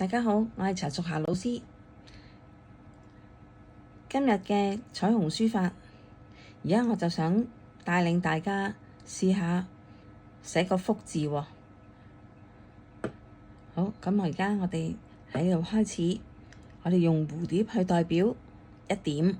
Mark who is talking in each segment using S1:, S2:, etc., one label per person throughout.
S1: 大家好，我係陳淑霞老師。今日嘅彩虹書法，而家我就想帶領大家試下寫個福字喎。好，咁我哋喺度開始，我哋用蝴蝶去代表一點，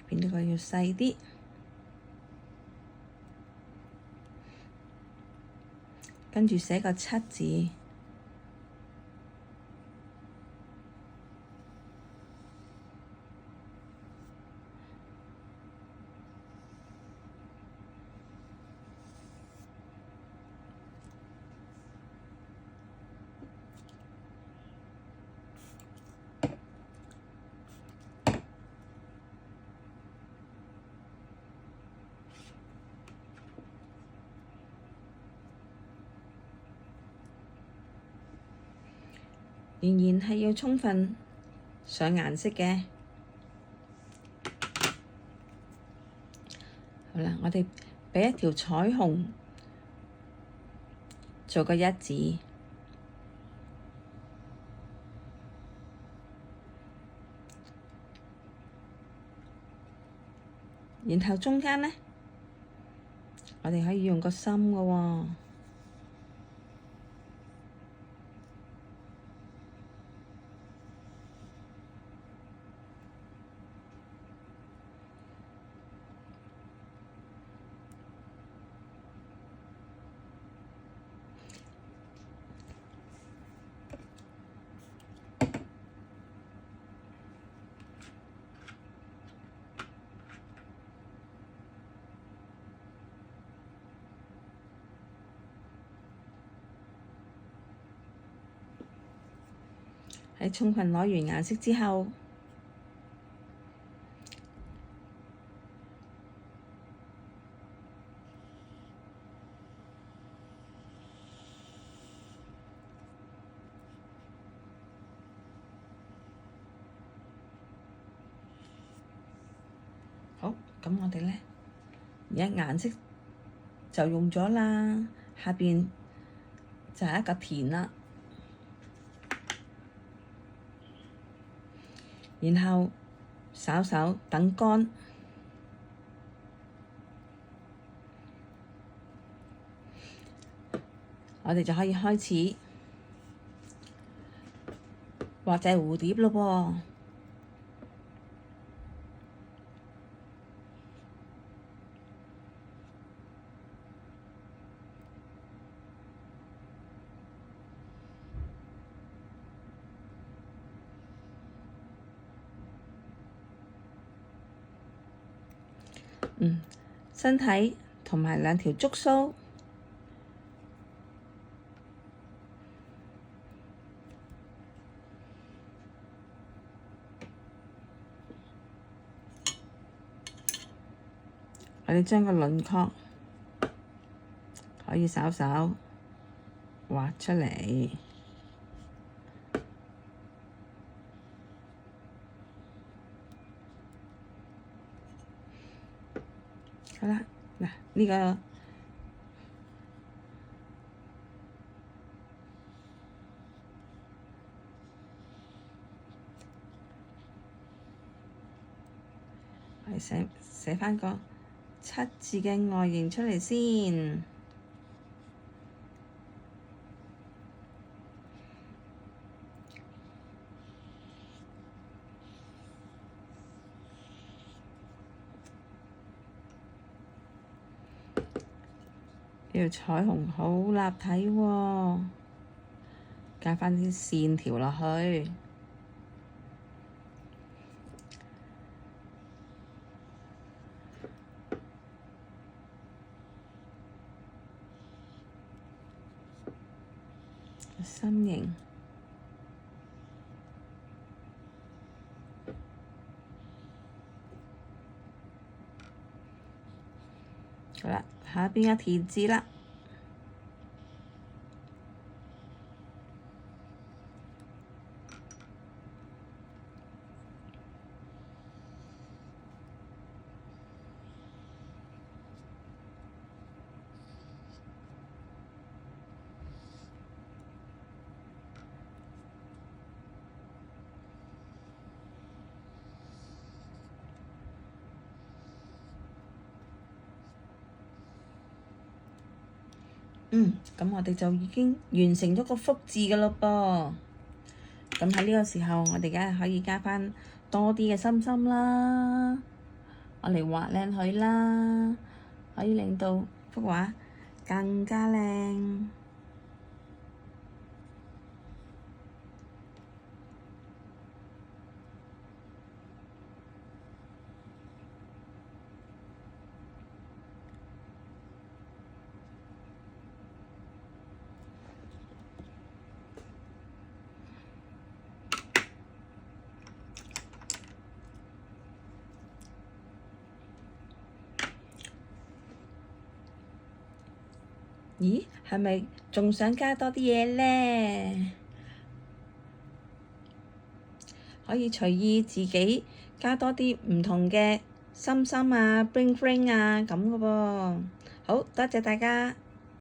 S1: 邊呢個要細啲，跟住寫個七字。仍然係要充分上顏色嘅。好啦，我哋畀一條彩虹做個一字，然後中間呢，我哋可以用個心嘅喎。喺充分攞完顏色之後，好，咁我哋咧而家顏色就用咗啦，下邊就係一個田啦。然後稍稍等乾，我哋就可以開始畫隻蝴蝶咯噃。身體同埋兩條觸鬚，我哋將個輪廓可以稍稍畫出嚟。好啦，嗱呢個我哋寫返個七字嘅外形出嚟先。呢條彩虹好立體喎，加返啲線條落去，心形。好啦，下邊嘅田字啦。咁我哋就已經完成咗個福字㗎咯噃。咁喺呢個時候，我哋梗係可以加返多啲嘅心心啦，我嚟畫靚佢啦，可以令到幅畫更加靚。咦，係咪仲想加多啲嘢咧？可以隨意自己加多啲唔同嘅心心啊、bling bling 啊咁嘅噃。好多謝大家。